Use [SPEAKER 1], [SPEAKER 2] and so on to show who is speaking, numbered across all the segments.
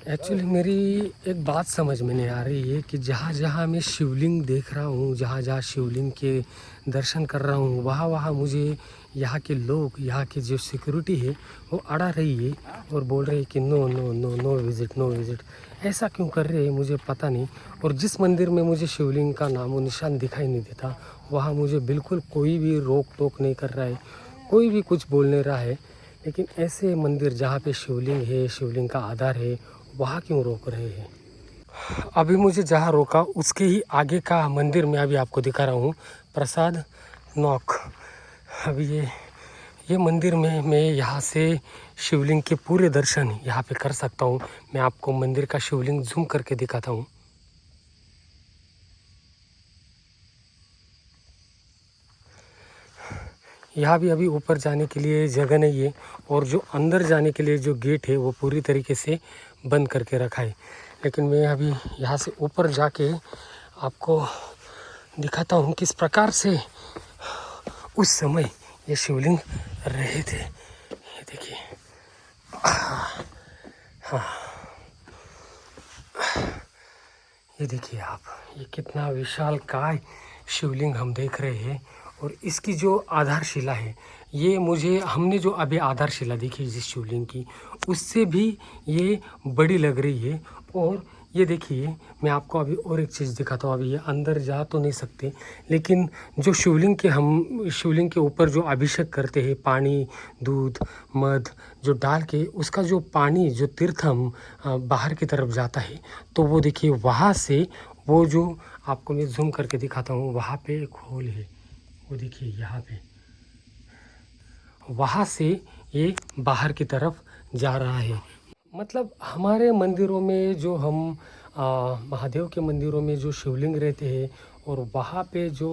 [SPEAKER 1] Actually मेरी एक बात समझ में नहीं आ रही है कि जहाँ जहाँ मैं शिवलिंग देख रहा हूँ, जहाँ जहाँ शिवलिंग के दर्शन कर रहा हूँ, वहाँ वहाँ मुझे यहाँ के लोग, यहाँ की जो सिक्योरिटी है वो अड़ा रही है और बोल रही है कि no no no no visit, no visit. ऐसा क्यों कर रहे हैं मुझे पता नहीं। और जिस मंदिर में मुझे शिवलिंग का नामो निशान दिखाई नहीं देता, वहाँ मुझे बिल्कुल कोई भी रोक टोक नहीं कर रहा है, कोई भी कुछ बोल नहीं रहा है। लेकिन ऐसे मंदिर जहाँ पे शिवलिंग है, शिवलिंग का आधार है, वहाँ क्यों रोक रहे हैं। अभी मुझे जहाँ रोका उसके ही आगे का मंदिर मैं अभी आपको दिखा रहा हूँ, प्रसाद नॉक। अभी ये मंदिर में मैं यहाँ से शिवलिंग के पूरे दर्शन यहाँ पे कर सकता हूँ। मैं आपको मंदिर का शिवलिंग जूम करके दिखाता हूँ। यहाँ भी अभी ऊपर जाने के लिए जगह नहीं है और जो अंदर जाने के लिए जो गेट है वो पूरी तरीके से बंद करके रखा है। लेकिन मैं अभी यहाँ से ऊपर जाके आपको दिखाता हूँ किस प्रकार से उस समय ये शिवलिंग रहे थे। ये देखिए, ये देखिए आप, ये कितना विशालकाय शिवलिंग हम देख रहे हैं। और इसकी जो आधारशिला है, ये मुझे हमने जो अभी आधारशिला देखी जिस शिवलिंग की, उससे भी ये बड़ी लग रही है। और ये देखिए, मैं आपको अभी और एक चीज़ दिखाता हूँ। अभी ये अंदर जा तो नहीं सकते, लेकिन जो शिवलिंग के ऊपर जो अभिषेक करते हैं, पानी, दूध, मध जो डाल के, उसका जो पानी, जो तीर्थ हम बाहर की तरफ जाता है, तो वो देखिए वहाँ से, वो जो आपको मैं जूम करके दिखाता हूँ, वहाँ पे एक होल है, वो देखिए यहाँ पे, वहाँ से ये बाहर की तरफ जा रहा है। मतलब हमारे मंदिरों में जो हम महादेव के मंदिरों में जो शिवलिंग रहते हैं, और वहाँ पे जो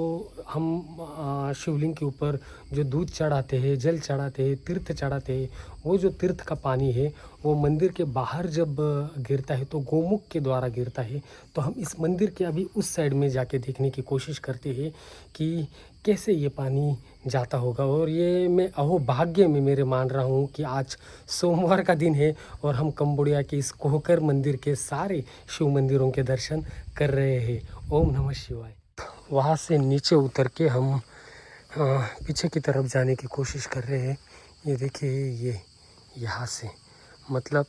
[SPEAKER 1] हम शिवलिंग के ऊपर जो दूध चढ़ाते हैं, जल चढ़ाते हैं, तीर्थ चढ़ाते हैं, वो जो तीर्थ का पानी है वो मंदिर के बाहर जब गिरता है तो गोमुख के द्वारा गिरता है। तो हम इस मंदिर के अभी उस साइड में जाके देखने की कोशिश करते हैं कि कैसे ये पानी जाता होगा। और ये मैं अहो भाग्य में मेरे मान रहा हूँ कि आज सोमवार का दिन है और हम कंबोडिया के इस कोहकर मंदिर के सारे शिव मंदिरों के दर्शन कर रहे हैं। ओम नमः शिवाय। वहाँ से नीचे उतर के हम पीछे की तरफ जाने की कोशिश कर रहे हैं। ये देखिए, ये यहाँ से, मतलब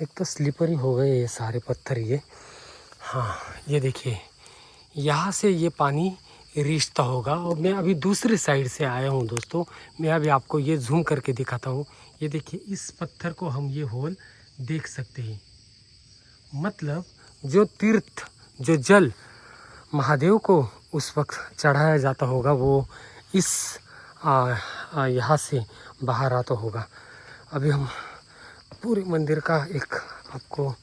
[SPEAKER 1] एक तो स्लिपरी हो गए ये सारे पत्थर ये। हाँ, ये देखिए, यहाँ से ये पानी रिश्ता होगा। और मैं अभी दूसरी साइड से आया हूँ दोस्तों। मैं अभी आपको ये जूम करके दिखाता हूँ। ये देखिए, इस पत्थर को हम ये होल देख सकते हैं। मतलब जो तीर्थ, जो जल महादेव को उस वक्त चढ़ाया जाता होगा, वो इस यहाँ से बाहर आता होगा। अभी हम पूरे मंदिर का एक आपको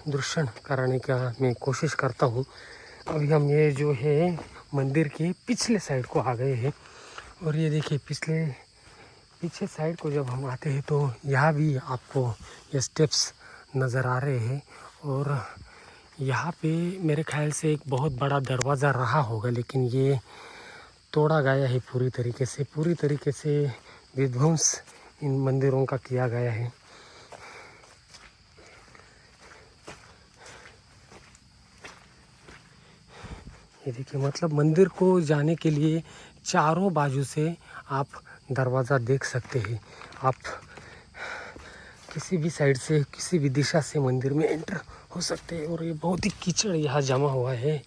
[SPEAKER 1] दर्शन कराने का मैं कोशिश करता हूँ। अभी हम ये जो है मंदिर के पिछले साइड को आ गए हैं। और ये देखिए, पीछे साइड को जब हम आते हैं तो यहाँ भी आपको ये स्टेप्स नज़र आ रहे हैं। और यहाँ पे मेरे ख्याल से एक बहुत बड़ा दरवाज़ा रहा होगा, लेकिन ये तोड़ा गया है पूरी तरीके से विध्वंस इन मंदिरों का किया गया है। ये देखिए, मतलब मंदिर को जाने के लिए चारों बाजू से आप दरवाज़ा देख सकते हैं। आप किसी भी साइड से, किसी भी दिशा से मंदिर में एंटर हो सकते हैं। और ये बहुत ही कीचड़ यहाँ जमा हुआ है।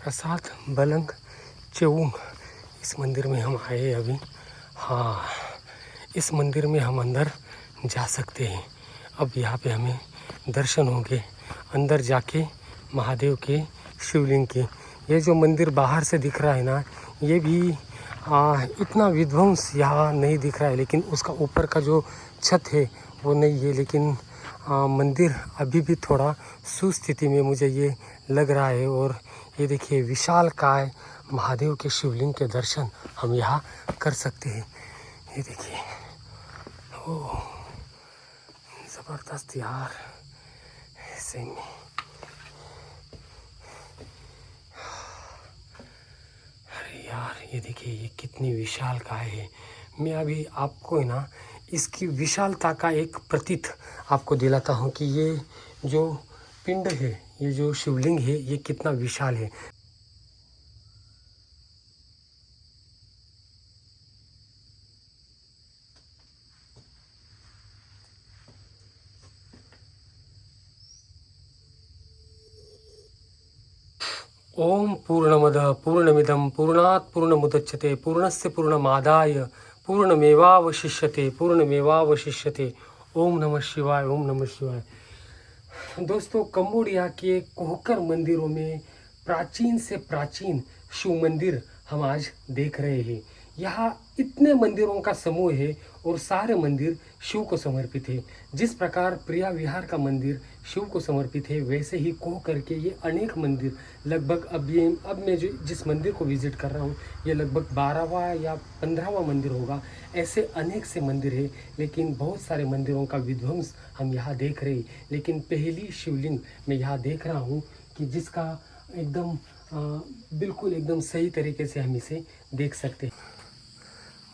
[SPEAKER 1] प्रसाद बलंग चेउंग, इस मंदिर में हम आए अभी। हाँ, इस मंदिर में हम अंदर जा सकते हैं। अब यहाँ पे हमें दर्शन होंगे अंदर जाके महादेव के, शिवलिंग के। ये जो मंदिर बाहर से दिख रहा है ना, ये भी इतना विध्वंस यहाँ नहीं दिख रहा है, लेकिन उसका ऊपर का जो छत है वो नहीं है। लेकिन मंदिर अभी भी थोड़ा सुस्थिति में मुझे ये लग रहा है। और ये देखिए, विशालकाय महादेव के शिवलिंग के दर्शन हम यहाँ कर सकते हैं। ये देखिए, ओह ज़बरदस्त यार, ऐसे में यार, ये देखिए, ये कितनी विशाल काय है। मैं अभी आपको है ना इसकी विशालता का एक प्रतीत आपको दिलाता हूँ कि ये जो पिंड है, ये जो शिवलिंग है, ये कितना विशाल है। ओम पूर्णमद पूर्णमिदं पूर्णात् पूर्णमुदच्यते पूर्णस्य पूर्णमादाय पूर्णमेवावशिष्यते पूर्णमेवावशिष्यते। ओम नमः शिवाय, ओम नमः शिवाय। दोस्तों, कंबोडिया के कोहकर मंदिरों में प्राचीन से प्राचीन शिव मंदिर हम आज देख रहे हैं। यहाँ इतने मंदिरों का समूह है और सारे मंदिर शिव को समर्पित है। जिस प्रकार प्रिया विहार का मंदिर शिव को समर्पित है, वैसे ही कोहकर के ये अनेक मंदिर, लगभग अब मैं जिस मंदिर को विजिट कर रहा हूँ, ये लगभग 12वां या 15वां मंदिर होगा। ऐसे अनेक से मंदिर है, लेकिन बहुत सारे मंदिरों का विध्वंस हम यहाँ देख रहे हैं। लेकिन पहली शिवलिंग मैं यहाँ देख रहा हूँ कि जिसका एकदम बिल्कुल एकदम सही तरीके से हम इसे देख सकते हैं।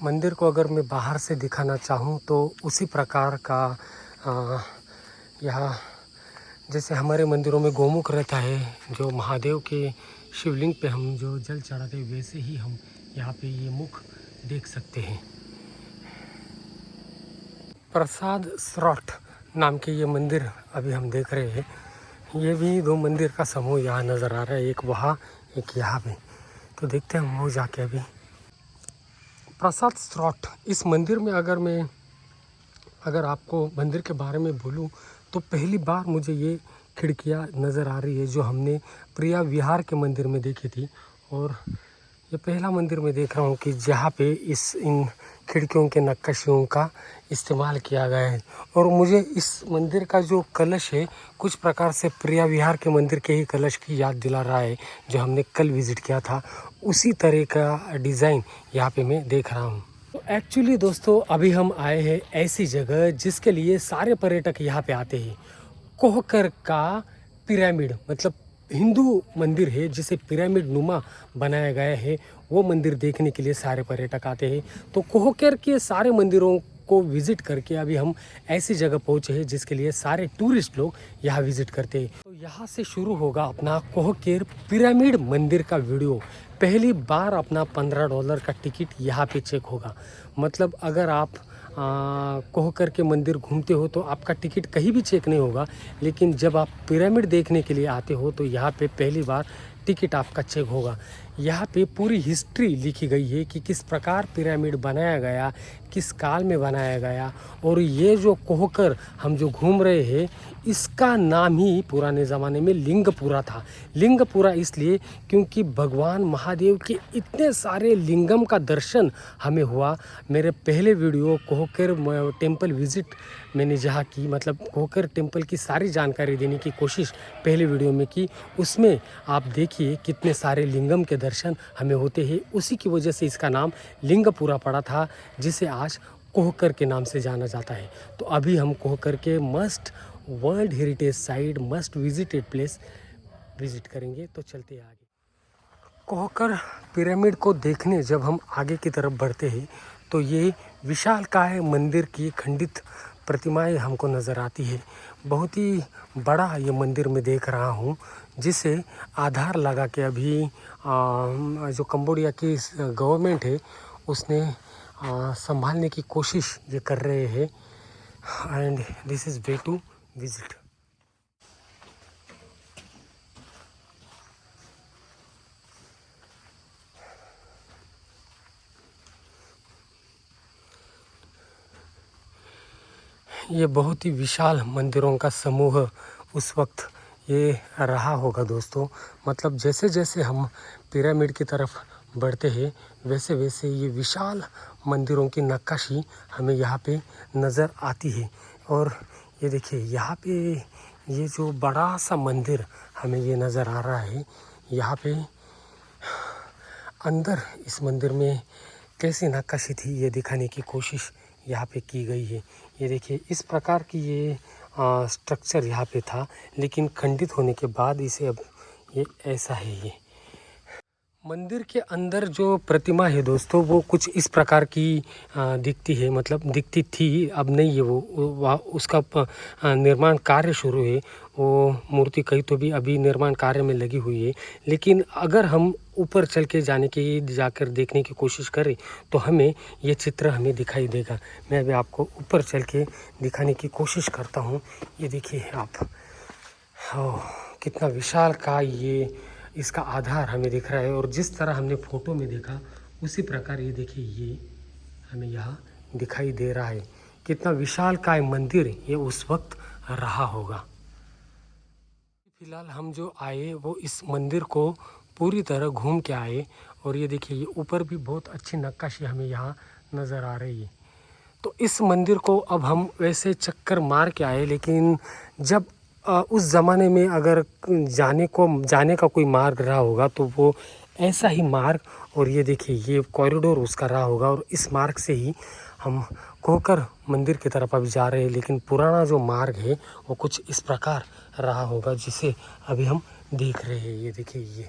[SPEAKER 1] मंदिर को अगर मैं बाहर से दिखाना चाहूँ तो उसी प्रकार का यहाँ जैसे हमारे मंदिरों में गोमुख रहता है, जो महादेव के शिवलिंग पे हम जो जल चढ़ाते हैं, वैसे ही हम यहाँ पे ये मुख देख सकते हैं। प्रसाद स्रॉट नाम के ये मंदिर अभी हम देख रहे हैं। ये भी दो मंदिर का समूह यहाँ नज़र आ रहा है, एक वहाँ एक यहाँ पे। तो देखते हैं हम वो जाके अभी। प्रसाद स्रॉट, इस मंदिर में अगर आपको मंदिर के बारे में बोलूं तो पहली बार मुझे ये खिड़कियाँ नज़र आ रही है जो हमने प्रिया विहार के मंदिर में देखी थी, और ये पहला मंदिर में देख रहा हूँ कि जहाँ पे इन खिड़कियों के नक्काशियों का इस्तेमाल किया गया है। और मुझे इस मंदिर का जो कलश है कुछ प्रकार से प्रिया विहार के मंदिर के ही कलश की याद दिला रहा है, जो हमने कल विज़िट किया था। उसी तरह का डिज़ाइन यहाँ पे मैं देख रहा हूँ। तो एक्चुअली दोस्तों, अभी हम आए हैं ऐसी जगह जिसके लिए सारे पर्यटक यहाँ पे आते हैं। कोहकर का पिरामिड, मतलब हिंदू मंदिर है जिसे पिरामिड नुमा बनाया गया है, वो मंदिर देखने के लिए सारे पर्यटक आते हैं। तो कोहकर के सारे मंदिरों को विज़िट करके अभी हम ऐसी जगह पहुँचे हैं जिसके लिए सारे टूरिस्ट लोग यहाँ विज़िट करते हैं। तो यहाँ से शुरू होगा अपना कोहकर पिरामिड मंदिर का वीडियो। पहली बार अपना $15 का टिकट यहाँ पे चेक होगा। मतलब अगर आप कोहकर के मंदिर घूमते हो तो आपका टिकट कहीं भी चेक नहीं होगा, लेकिन जब आप पिरामिड देखने के लिए आते हो तो यहाँ पे पहली बार टिकट आपका चेक होगा। यहाँ पे पूरी हिस्ट्री लिखी गई है कि किस प्रकार पिरामिड बनाया गया, किस काल में बनाया गया। और ये जो कोहकर हम जो घूम रहे हैं, इसका नाम ही पुराने ज़माने में लिंगपुरा था। लिंगपुरा इसलिए क्योंकि भगवान महादेव के इतने सारे लिंगम का दर्शन हमें हुआ। मेरे पहले वीडियो कोहकर टेम्पल विज़िट मैंने जहाँ की, मतलब कोहकर टेम्पल की सारी जानकारी देने की कोशिश पहले वीडियो में की, उसमें आप देखिए कितने सारे लिंगम के दर्शन हमें होते हैं। उसी की वजह से इसका नाम लिंगपुरा पड़ा था, जिसे आज कोहकर के नाम से जाना जाता है। तो अभी हम कोहकर के must world heritage site, must visited place visit करेंगे। तो चलते हैं आगे। कोहकर पिरामिड को देखने जब हम आगे की तरफ बढ़ते हैं तो ये विशालकाय मंदिर की खंडित प्रतिमाएं हमको नज़र आती है। बहुत ही बड़ा ये मंदिर मैं देख रहा हूँ, जिसे आधार लगा के अभी जो कंबोडिया की गवर्नमेंट है उसने संभालने की कोशिश ये कर रहे हैं। And this is way to visit. ये बहुत ही विशाल मंदिरों का समूह उस वक्त ये रहा होगा दोस्तों। मतलब जैसे जैसे हम पिरामिड की तरफ बढ़ते हैं, वैसे वैसे ये विशाल मंदिरों की नक्काशी हमें यहाँ पे नज़र आती है। और ये देखिए, यहाँ पे ये जो बड़ा सा मंदिर हमें ये नज़र आ रहा है, यहाँ पे अंदर इस मंदिर में कैसी नक्काशी थी ये दिखाने की कोशिश यहाँ पे की गई है। ये देखिए, इस प्रकार की ये स्ट्रक्चर यहाँ पे था, लेकिन खंडित होने के बाद इसे अब ये ऐसा है। ये मंदिर के अंदर जो प्रतिमा है दोस्तों वो कुछ इस प्रकार की दिखती है, मतलब दिखती थी, अब नहीं है वो उसका निर्माण कार्य शुरू है। वो मूर्ति कहीं तो भी अभी निर्माण कार्य में लगी हुई है, लेकिन अगर हम ऊपर चल के जाकर देखने की कोशिश करें तो हमें ये चित्र हमें दिखाई देगा। मैं अभी आपको ऊपर चल के दिखाने की कोशिश करता हूँ। ये देखिए आप, ओह कितना विशाल का ये इसका आधार हमें दिख रहा है, और जिस तरह हमने फ़ोटो में देखा उसी प्रकार ये देखिए ये हमें यहाँ दिखाई दे रहा है। कितना विशाल काय मंदिर ये उस वक्त रहा होगा। फिलहाल हम जो आए वो इस मंदिर को पूरी तरह घूम के आए, और ये देखिए ये ऊपर भी बहुत अच्छी नक्काशी हमें यहाँ नज़र आ रही है। तो इस मंदिर को अब हम वैसे चक्कर मार के आए, लेकिन जब उस ज़माने में अगर जाने का कोई मार्ग रहा होगा तो वो ऐसा ही मार्ग, और ये देखिए ये कॉरिडोर उसका रहा होगा, और इस मार्ग से ही हम कोहकर मंदिर की तरफ अभी जा रहे हैं। लेकिन पुराना जो मार्ग है वो कुछ इस प्रकार रहा होगा जिसे अभी हम देख रहे हैं। ये देखिए ये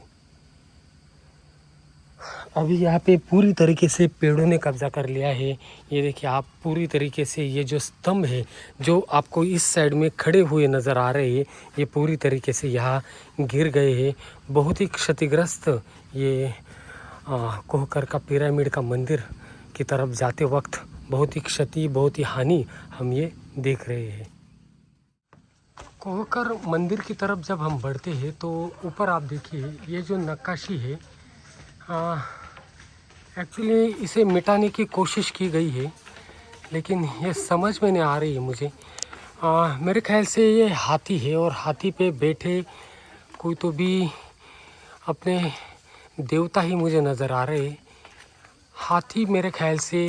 [SPEAKER 1] अभी यहाँ पे पूरी तरीके से पेड़ों ने कब्जा कर लिया है। ये देखिए आप पूरी तरीके से ये जो स्तंभ है जो आपको इस साइड में खड़े हुए नज़र आ रहे हैं, ये पूरी तरीके से यहाँ गिर गए हैं। बहुत ही क्षतिग्रस्त ये कोहकर का पिरामिड का मंदिर की तरफ जाते वक्त बहुत ही क्षति, बहुत ही हानि हम ये देख रहे हैं। कोहकर मंदिर की तरफ जब हम बढ़ते हैं तो ऊपर आप देखिए ये जो नक्काशी है, एक्चुअली इसे मिटाने की कोशिश की गई है, लेकिन ये समझ में नहीं आ रही है मुझे। मेरे ख्याल से ये हाथी है, और हाथी पे बैठे कोई तो भी अपने देवता ही मुझे नज़र आ रहे हैं। हाथी मेरे ख्याल से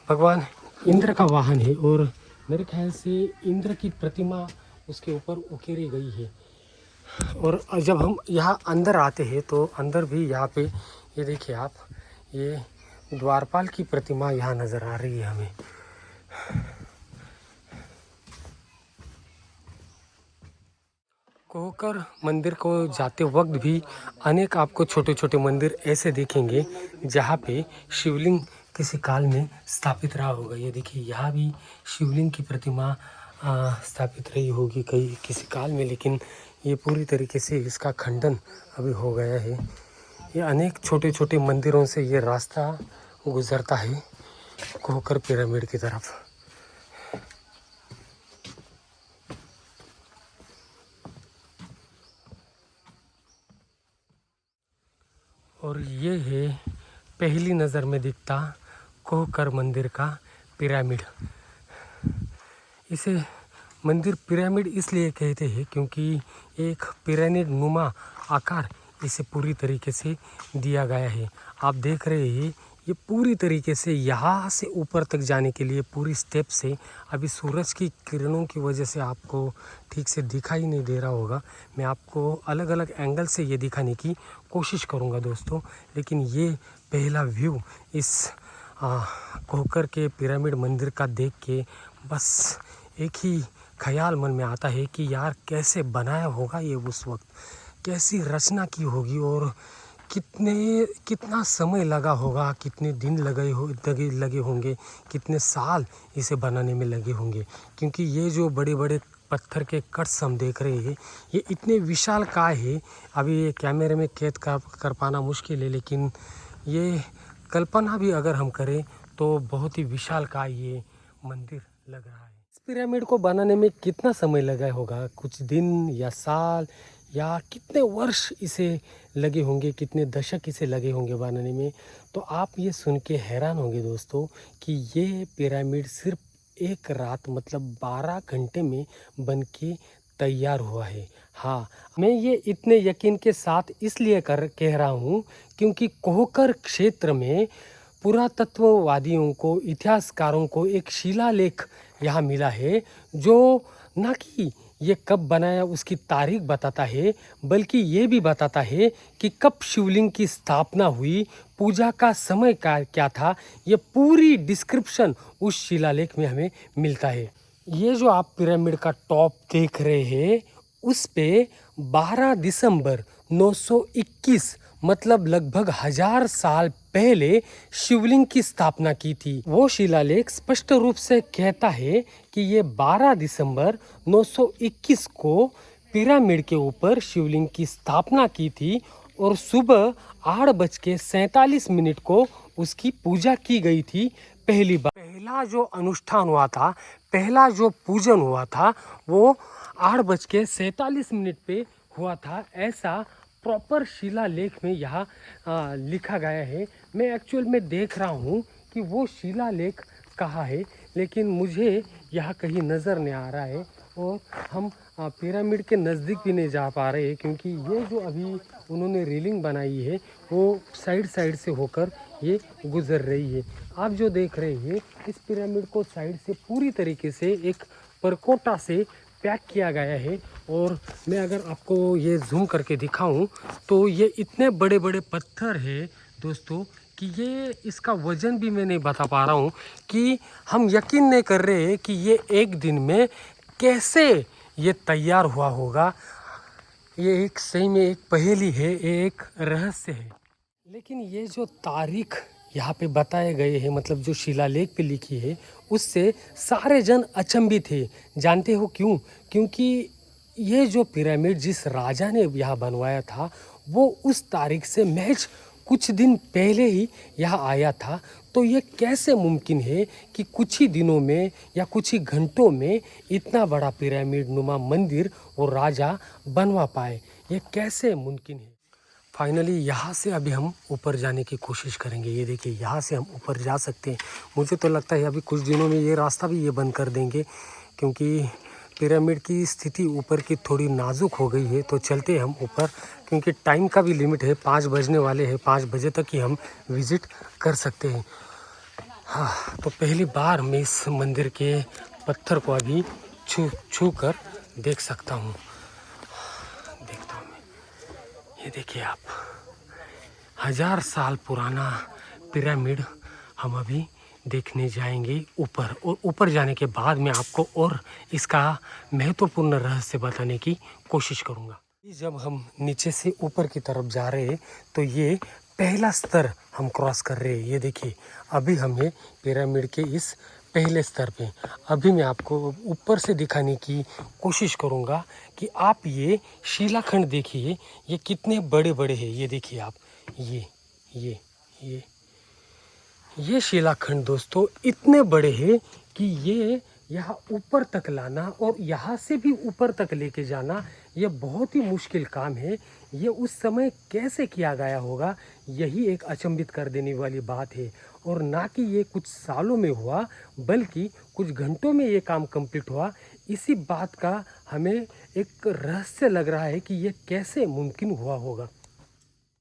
[SPEAKER 1] भगवान इंद्र का वाहन है, और मेरे ख्याल से इंद्र की प्रतिमा उसके ऊपर उकेरी गई है। और जब हम यहाँ अंदर आते हैं तो अंदर भी यहाँ पे ये देखिए आप, ये द्वारपाल की प्रतिमा यहाँ नज़र आ रही है हमें। कोहकर मंदिर को जाते वक्त भी अनेक आपको छोटे छोटे मंदिर ऐसे दिखेंगे जहाँ पे शिवलिंग किसी काल में स्थापित रहा होगा। ये देखिए यहाँ भी शिवलिंग की प्रतिमा स्थापित रही होगी किसी काल में, लेकिन ये पूरी तरीके से इसका खंडन अभी हो गया है। ये अनेक छोटे छोटे मंदिरों से ये रास्ता गुजरता है कोहकर पिरामिड की तरफ। और ये है पहली नज़र में दिखता कोहकर मंदिर का पिरामिड। इसे मंदिर पिरामिड इसलिए कहते हैं क्योंकि एक पिरामिड नुमा आकार इसे पूरी तरीके से दिया गया है। आप देख रहे हैं ये पूरी तरीके से यहाँ से ऊपर तक जाने के लिए पूरी स्टेप से, अभी सूरज की किरणों की वजह से आपको ठीक से दिखाई नहीं दे रहा होगा। मैं आपको अलग अलग एंगल से ये दिखाने की कोशिश करूँगा दोस्तों, लेकिन ये पहला व्यू इस कोहकर के पिरामिड मंदिर का देख के बस एक ही ख्याल मन में आता है कि यार कैसे बनाया होगा ये उस वक्त, कैसी रचना की होगी, और कितना समय लगा होगा, कितने दिन लगे होंगे, कितने साल इसे बनाने में लगे होंगे। क्योंकि ये जो बड़े बड़े पत्थर के कट्स हम देख रहे हैं ये इतने विशाल काय है, अभी ये कैमरे में कैद कर पाना मुश्किल है, लेकिन ये कल्पना भी अगर हम करें तो बहुत ही विशाल काय ये मंदिर लग रहा है। इस पिरामिड को बनाने में कितना समय लगा होगा, कुछ दिन या साल या कितने वर्ष इसे लगे होंगे, कितने दशक इसे लगे होंगे बनाने में, तो आप ये सुन के हैरान होंगे दोस्तों कि ये पिरामिड सिर्फ एक रात मतलब 12 घंटे में बन के तैयार हुआ है। हाँ, मैं ये इतने यकीन के साथ इसलिए कह रहा हूँ क्योंकि कोहकर क्षेत्र में पुरातत्ववादियों को, इतिहासकारों को एक शिलालेख यहाँ मिला है जो ना कि ये कब बनाया उसकी तारीख बताता है, बल्कि ये भी बताता है कि कब शिवलिंग की स्थापना हुई, पूजा का समय क्या था। ये पूरी डिस्क्रिप्शन उस शिलालेख में हमें मिलता है। ये जो आप पिरामिड का टॉप देख रहे हैं उस पे 12 दिसंबर 921 मतलब लगभग 1000 साल पहले शिवलिंग की स्थापना की थी। वो शिलालेख स्पष्ट रूप से कहता है कि ये 12 दिसंबर 921 को पिरामिड के ऊपर शिवलिंग की स्थापना की थी और सुबह 8:47 को उसकी पूजा की गई थी। पहली बार पहला जो अनुष्ठान हुआ था, पहला जो पूजन हुआ था वो 8:47 पे हुआ था। ऐसा प्रॉपर शिलालेख में यहाँ लिखा गया है। मैं एक्चुअल में देख रहा हूँ कि वो शिलालेख कहाँ है, लेकिन मुझे यहाँ कहीं नज़र नहीं आ रहा है और हम पिरामिड के नज़दीक भी नहीं जा पा रहे हैं, क्योंकि ये जो अभी उन्होंने रेलिंग बनाई है वो साइड साइड से होकर ये गुजर रही है। आप जो देख रहे हैं इस पिरामिड को साइड से पूरी तरीके से एक परकोटा से पैक किया गया है। और मैं अगर आपको ये जूम करके दिखाऊं तो ये इतने बड़े बड़े पत्थर है दोस्तों कि ये इसका वज़न भी मैं नहीं बता पा रहा हूँ, कि हम यकीन नहीं कर रहे हैं कि ये एक दिन में कैसे ये तैयार हुआ होगा। ये एक सही में एक पहेली है, एक रहस्य है। लेकिन ये जो तारीख यहाँ पे बताए गए हैं, मतलब जो शिलालेख पे लिखी है, उससे सारे जन अचंभित थे। जानते हो क्यों? क्योंकि ये जो पिरामिड जिस राजा ने यहाँ बनवाया था वो उस तारीख से महज कुछ दिन पहले ही यहाँ आया था। तो ये कैसे मुमकिन है कि कुछ ही दिनों में या कुछ ही घंटों में इतना बड़ा पिरामिड नुमा मंदिर वो राजा बनवा पाए? ये कैसे मुमकिन है? फाइनली यहाँ से अभी हम ऊपर जाने की कोशिश करेंगे। ये देखिए यहाँ से हम ऊपर जा सकते हैं। मुझे तो लगता है अभी कुछ दिनों में ये रास्ता भी ये बंद कर देंगे, क्योंकि पिरामिड की स्थिति ऊपर की थोड़ी नाजुक हो गई है। तो चलते हैं हम ऊपर, क्योंकि टाइम का भी लिमिट है, 5 बजने वाले हैं। 5 बजे तक ही हम विज़िट कर सकते हैं। हाँ, तो पहली बार मैं इस मंदिर के पत्थर को अभी छू कर देख सकता हूँ। देखता हूँ मैं। ये देखिए आप, 1000 साल पुराना पिरामिड हम अभी देखने जाएंगे ऊपर। और ऊपर जाने के बाद मैं आपको और इसका महत्वपूर्ण रहस्य बताने की कोशिश करूँगा। जब हम नीचे से ऊपर की तरफ जा रहे हैं तो ये पहला स्तर हम क्रॉस कर रहे हैं। ये देखिए अभी हमें पिरामिड के इस पहले स्तर पे, अभी मैं आपको ऊपर से दिखाने की कोशिश करूँगा कि आप ये शिलाखंड देखिए, ये कितने बड़े बड़े हैं। ये देखिए आप, ये शिलाखंड दोस्तों इतने बड़े हैं कि ये यहाँ ऊपर तक लाना और यहाँ से भी ऊपर तक लेके जाना ये बहुत ही मुश्किल काम है। ये उस समय कैसे किया गया होगा, यही एक अचंभित कर देने वाली बात है। और ना कि ये कुछ सालों में हुआ, बल्कि कुछ घंटों में ये काम कंप्लीट हुआ। इसी बात का हमें एक रहस्य लग रहा है कि ये कैसे मुमकिन हुआ होगा।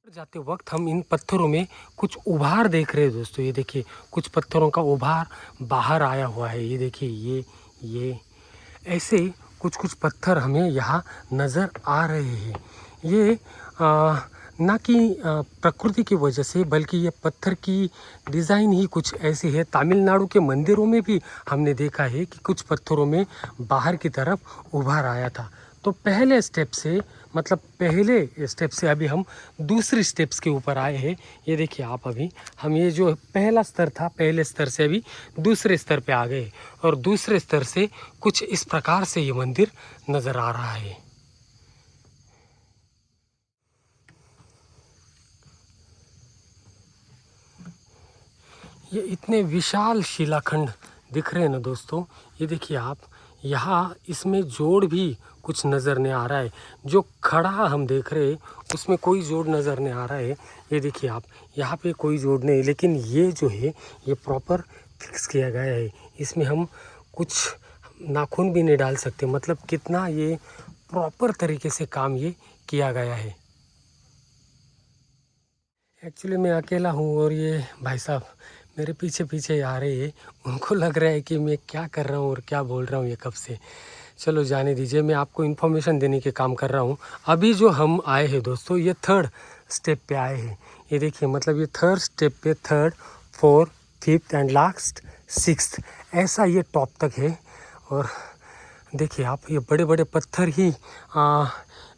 [SPEAKER 1] जाते वक्त हम इन पत्थरों में कुछ उभार देख रहे हैं दोस्तों। ये देखिए कुछ पत्थरों का उभार बाहर आया हुआ है। ये देखिए ये ऐसे कुछ पत्थर हमें यहाँ नज़र आ रहे हैं। ये ना कि प्रकृति की वजह से, बल्कि ये पत्थर की डिज़ाइन ही कुछ ऐसी है। तमिलनाडु के मंदिरों में भी हमने देखा है कि कुछ पत्थरों में बाहर की तरफ उभार आया था। तो पहले स्टेप से अभी हम दूसरी स्टेप्स के ऊपर आए हैं। ये देखिए आप, अभी हम ये जो पहला स्तर था, पहले स्तर से अभी दूसरे स्तर पे आ गए और दूसरे स्तर से कुछ इस प्रकार से ये मंदिर नज़र आ रहा है। ये इतने विशाल शिलाखंड दिख रहे हैं ना दोस्तों। ये देखिए आप, यहाँ इसमें जोड़ भी कुछ नज़र नहीं आ रहा है। जो खड़ा हम देख रहे हैं उसमें कोई जोड़ नज़र नहीं आ रहा है। ये देखिए आप, यहाँ पे कोई जोड़ नहीं, लेकिन ये जो है ये प्रॉपर फिक्स किया गया है। इसमें हम कुछ नाखून भी नहीं डाल सकते। मतलब कितना ये प्रॉपर तरीके से काम ये किया गया है। एक्चुअली मैं अकेला हूँ और ये भाई साहब मेरे पीछे पीछे आ रहे हैं। उनको लग रहा है कि मैं क्या कर रहा हूँ और क्या बोल रहा हूँ ये कब से। चलो जाने दीजिए, मैं आपको इन्फॉर्मेशन देने के काम कर रहा हूँ। अभी जो हम आए हैं दोस्तों, ये 3rd स्टेप पे आए हैं। ये देखिए, मतलब ये 3rd स्टेप पे 3rd, 4th, 5th and last 6th, ऐसा ये टॉप तक है। और देखिए आप, ये बड़े बड़े पत्थर ही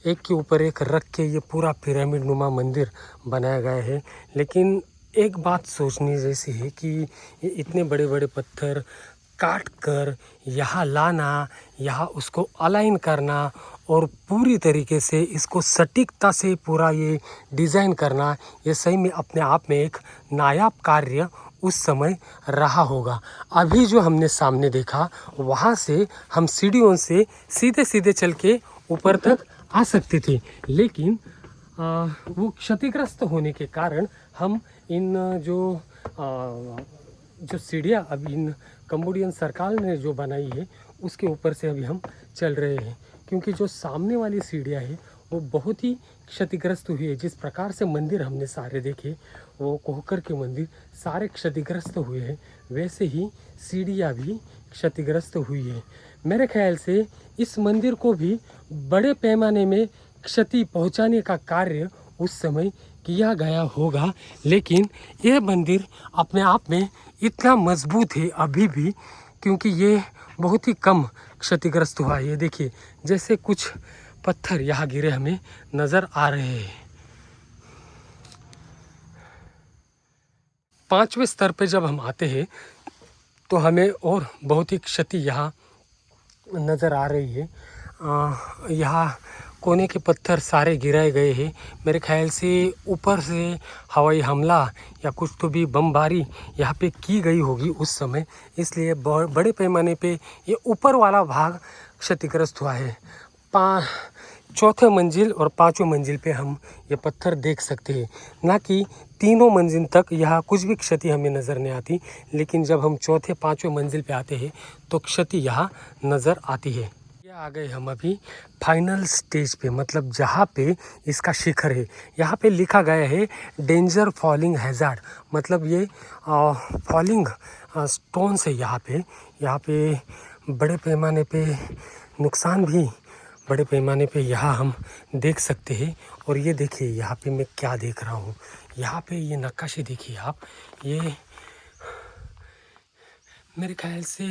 [SPEAKER 1] एक के ऊपर एक रख के ये पूरा पिरामिड नुमा मंदिर बनाया गया है। लेकिन एक बात सोचने जैसी है कि ये इतने बड़े बड़े पत्थर काट कर यहाँ लाना, यहाँ उसको अलाइन करना और पूरी तरीके से इसको सटीकता से पूरा ये डिज़ाइन करना, ये सही में अपने आप में एक नायाब कार्य उस समय रहा होगा। अभी जो हमने सामने देखा, वहाँ से हम सीढ़ियों से सीधे सीधे चल के ऊपर तक आ सकते थे, लेकिन वो क्षतिग्रस्त होने के कारण हम इन जो सीढ़ियाँ अभी इन कंबोडियन सरकार ने जो बनाई है उसके ऊपर से अभी हम चल रहे हैं, क्योंकि जो सामने वाली सीढ़ियाँ है वो बहुत ही क्षतिग्रस्त हुई है। जिस प्रकार से मंदिर हमने सारे देखे, वो कोहकर के मंदिर सारे क्षतिग्रस्त हुए हैं, वैसे ही सीढ़ियाँ भी क्षतिग्रस्त हुई है। मेरे ख्याल से इस मंदिर को भी बड़े पैमाने में क्षति पहुंचाने का कार्य उस समय किया गया होगा, लेकिन ये मंदिर अपने आप में इतना मजबूत है अभी भी, क्योंकि ये बहुत ही कम क्षतिग्रस्त हुआ है। ये देखिए, जैसे कुछ पत्थर यहाँ गिरे हमें नज़र आ रहे हैं। 5वें स्तर पे जब हम आते हैं तो हमें और बहुत ही क्षति यहाँ नज़र आ रही है। यहाँ कोने के पत्थर सारे गिराए गए हैं। मेरे ख्याल से ऊपर से हवाई हमला या कुछ तो भी बमबारी यहाँ पे की गई होगी उस समय, इसलिए बड़े पैमाने पे ये ऊपर वाला भाग क्षतिग्रस्त हुआ है। चौथे मंजिल और 5वें मंजिल पे हम ये पत्थर देख सकते हैं, ना कि तीनों मंजिल तक यहाँ कुछ भी क्षति हमें नज़र नहीं आती, लेकिन जब हम चौथे 5वें मंजिल पे आते हैं तो क्षति यहाँ नज़र आती है। ये आ गए हम अभी फाइनल स्टेज पे, मतलब जहाँ पे इसका शिखर है। यहाँ पे लिखा गया है डेंजर फॉलिंग हैज़ार्ड, मतलब ये फॉलिंग स्टोन्स है यहाँ पे बड़े पैमाने पे नुकसान भी बड़े पैमाने पे यहाँ हम देख सकते हैं। और ये देखिए यहाँ पे मैं क्या देख रहा हूँ, यहाँ पे ये नक्काशी देखिए आप, ये मेरे ख्याल से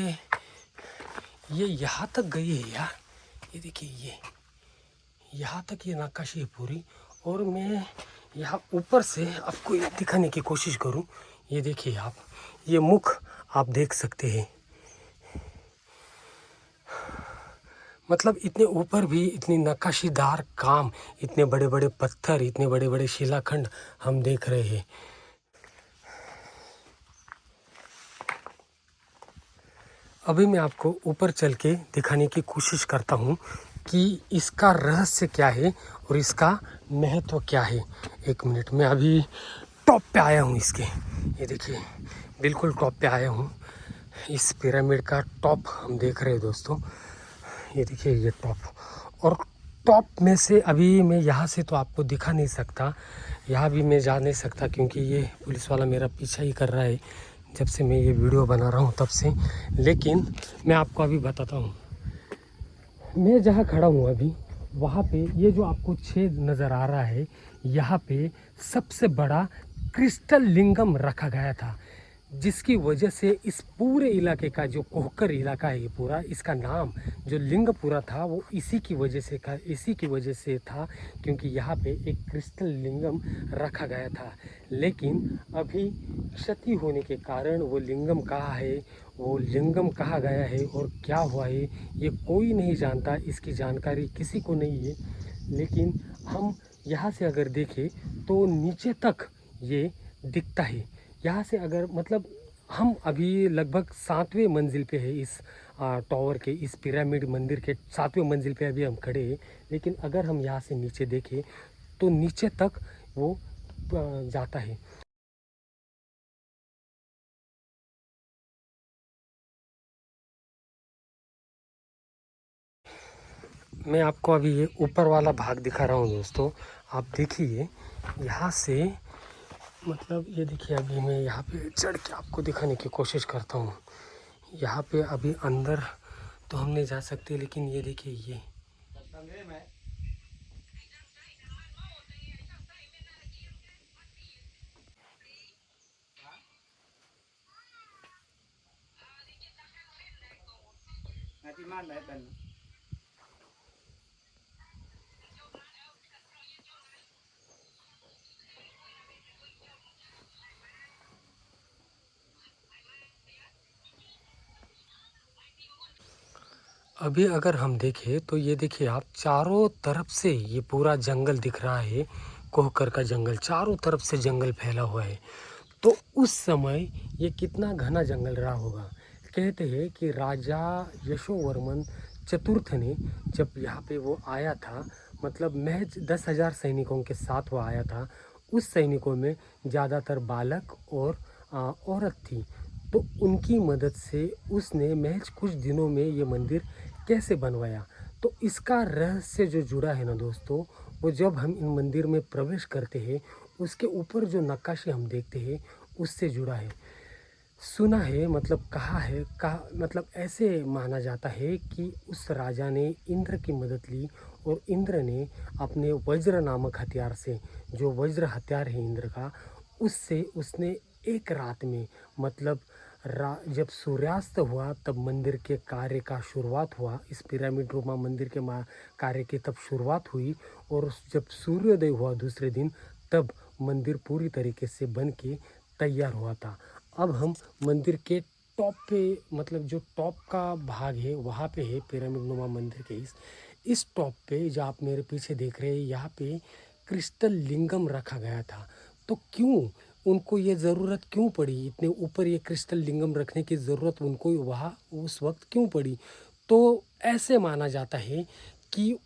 [SPEAKER 1] ये यहाँ तक गई है यार। ये देखिए, ये यहाँ तक ये नक्काशी है पूरी। और मैं यहाँ ऊपर से आपको ये दिखाने की कोशिश करूँ, ये देखिए आप, ये मुख आप देख सकते हैं। मतलब इतने ऊपर भी इतनी नक्काशीदार काम, इतने बड़े बड़े पत्थर, इतने बड़े बड़े शिलाखंड हम देख रहे हैं। अभी मैं आपको ऊपर चल के दिखाने की कोशिश करता हूँ कि इसका रहस्य क्या है और इसका महत्व क्या है। एक मिनट, मैं अभी टॉप पे आया हूँ इसके, ये देखिए बिल्कुल टॉप पे आया हूँ। इस पिरामिड का टॉप हम देख रहे हैं दोस्तों, ये देखिए ये टॉप। और टॉप में से अभी मैं यहाँ से तो आपको दिखा नहीं सकता, यहाँ भी मैं जा नहीं सकता, क्योंकि ये पुलिस वाला मेरा पीछा ही कर रहा है जब से मैं ये वीडियो बना रहा हूँ तब से। लेकिन मैं आपको अभी बताता हूँ, मैं जहाँ खड़ा हूँ अभी, वहाँ पे ये जो आपको छेद नज़र आ रहा है, यहाँ पे सबसे बड़ा क्रिस्टल लिंगम रखा गया था, जिसकी वजह से इस पूरे इलाके का जो कोहकर इलाका है, ये पूरा, इसका नाम जो लिंगपुरा था वो इसी की वजह से था, क्योंकि यहाँ पे एक क्रिस्टल लिंगम रखा गया था। लेकिन अभी क्षति होने के कारण वो लिंगम कहाँ है, वो लिंगम कहाँ गया है और क्या हुआ है, ये कोई नहीं जानता, इसकी जानकारी किसी को नहीं है। लेकिन हम यहाँ से अगर देखें तो नीचे तक ये दिखता है। यहाँ से अगर, मतलब हम अभी लगभग 7वें मंजिल पे है, इस टावर के, इस पिरामिड मंदिर के 7वें मंजिल पे अभी हम खड़े हैं। लेकिन अगर हम यहाँ से नीचे देखें तो नीचे तक वो जाता है। मैं आपको अभी ये ऊपर वाला भाग दिखा रहा हूँ दोस्तों, आप देखिए यहाँ से, मतलब ये देखिए अभी मैं यहाँ पे चढ़ के आपको दिखाने की कोशिश करता हूँ। यहाँ पे अभी अंदर तो हम नहीं जा सकते, लेकिन ये देखिए ये अभी अगर हम देखें तो ये देखिए आप, चारों तरफ से ये पूरा जंगल दिख रहा है। कोहकर का जंगल, चारों तरफ से जंगल फैला हुआ है। तो उस समय ये कितना घना जंगल रहा होगा। कहते हैं कि राजा यशोवर्मन चतुर्थ ने जब यहाँ पे वो आया था, मतलब महज 10,000 सैनिकों के साथ वो आया था। उस सैनिकों में ज़्यादातर बालक और औरत थी। तो उनकी मदद से उसने महज कुछ दिनों में ये मंदिर कैसे बनवाया। तो इसका रहस्य जो जुड़ा है ना दोस्तों, वो जब हम इन मंदिर में प्रवेश करते हैं, उसके ऊपर जो नक्काशी हम देखते हैं उससे जुड़ा है। सुना है, मतलब कहा मतलब ऐसे माना जाता है कि उस राजा ने इंद्र की मदद ली और इंद्र ने अपने वज्र नामक हथियार से, जो वज्र हथियार है इंद्र का, उससे उसने एक रात में, मतलब जब सूर्यास्त हुआ तब मंदिर के कार्य का शुरुआत हुआ। इस पिरामिड नुमा मंदिर के कार्य की तब शुरुआत हुई। और जब सूर्योदय हुआ दूसरे दिन, तब मंदिर पूरी तरीके से बन के तैयार हुआ था। अब हम मंदिर के टॉप पे, मतलब जो टॉप का भाग है वहाँ पे है पिरामिड नुमा मंदिर के। इस टॉप पे जो आप मेरे पीछे देख रहे हैं, यहाँ पे क्रिस्टल लिंगम रखा गया था। तो क्यों उनको ये ज़रूरत क्यों पड़ी, इतने ऊपर ये क्रिस्टल लिंगम रखने की ज़रूरत उनको वहाँ उस वक्त क्यों पड़ी। तो ऐसे माना जाता है कि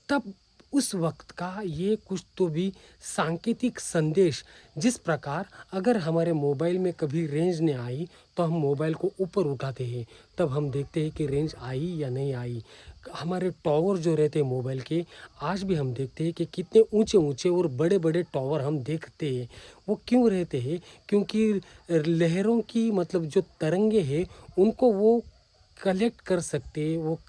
[SPEAKER 1] तब उस वक्त का ये कुछ तो भी सांकेतिक संदेश, जिस प्रकार अगर हमारे मोबाइल में कभी रेंज नहीं आई तो हम मोबाइल को ऊपर उठाते हैं, तब हम देखते हैं कि रेंज आई या नहीं आई। हमारे टॉवर जो रहते हैं मोबाइल के, आज भी हम देखते हैं कि कितने ऊंचे ऊंचे और बड़े बड़े टॉवर हम देखते हैं। वो क्यों रहते हैं? क्योंकि लहरों की, मतलब जो तरंगे हैं उनको वो कलेक्ट कर सकते, वो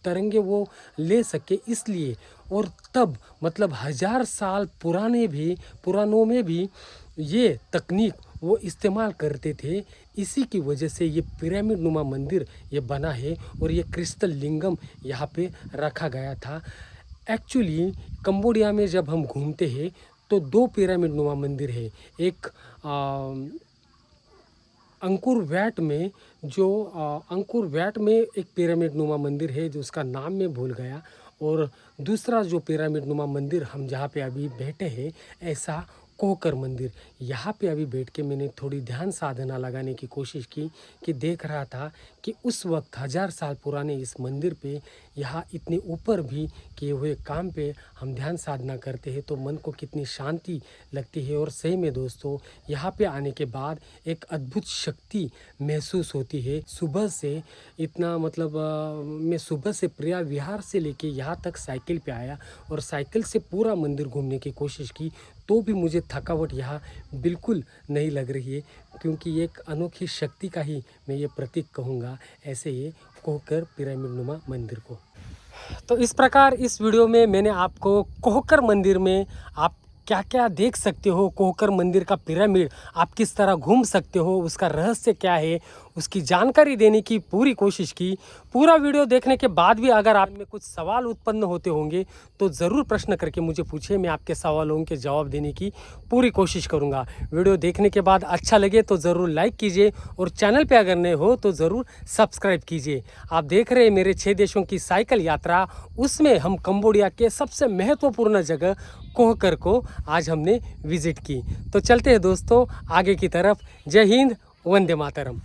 [SPEAKER 1] तरंगे वो ले सके, इसलिए। और तब मतलब 1000 साल पुरानों में भी ये तकनीक वो इस्तेमाल करते थे। इसी की वजह से ये पिरामिड नुमा मंदिर ये बना है और ये क्रिस्टल लिंगम यहाँ पे रखा गया था। एक्चुअली कंबोडिया में जब हम घूमते हैं तो 2 पिरामिड नुमा मंदिर है। एक अंकुर वैट में एक पिरामिड नुमा मंदिर है, जो उसका नाम मैं भूल गया। और दूसरा जो पिरामिड नुमा मंदिर हम जहाँ पे अभी बैठे हैं, ऐसा कोहकर मंदिर। यहाँ पे अभी बैठ के मैंने थोड़ी ध्यान साधना लगाने की कोशिश की, कि देख रहा था कि उस वक्त 1000 साल पुराने इस मंदिर पे, यहाँ इतने ऊपर भी किए हुए काम पे हम ध्यान साधना करते हैं तो मन को कितनी शांति लगती है। और सही में दोस्तों, यहाँ पे आने के बाद एक अद्भुत शक्ति महसूस होती है। सुबह से इतना, मतलब मैं सुबह से प्रिया विहार से लेके यहाँ तक साइकिल पे आया और साइकिल से पूरा मंदिर घूमने की कोशिश की, तो भी मुझे थकावट यहाँ बिल्कुल नहीं लग रही है। क्योंकि एक अनोखी शक्ति का ही मैं ये प्रतीक कहूँगा, ऐसे ये कोहकर पिरामिड नुमा मंदिर को। तो इस प्रकार इस वीडियो में मैंने आपको कोहकर मंदिर में आप क्या क्या देख सकते हो, कोहकर मंदिर का पिरामिड आप किस तरह घूम सकते हो, उसका रहस्य क्या है, उसकी जानकारी देने की पूरी कोशिश की। पूरा वीडियो देखने के बाद भी अगर आप में कुछ सवाल उत्पन्न होते होंगे तो ज़रूर प्रश्न करके मुझे पूछिए, मैं आपके सवालों के जवाब देने की पूरी कोशिश करूंगा। वीडियो देखने के बाद अच्छा लगे तो ज़रूर लाइक कीजिए और चैनल पे अगर नए हो तो ज़रूर सब्सक्राइब कीजिए। आप देख रहे हैं मेरे 6 देशों की साइकिल यात्रा, उसमें हम कंबोडिया के सबसे महत्वपूर्ण जगह कोहकर को आज हमने विजिट की। तो चलते हैं दोस्तों आगे की तरफ। जय हिंद, वंदे मातरम।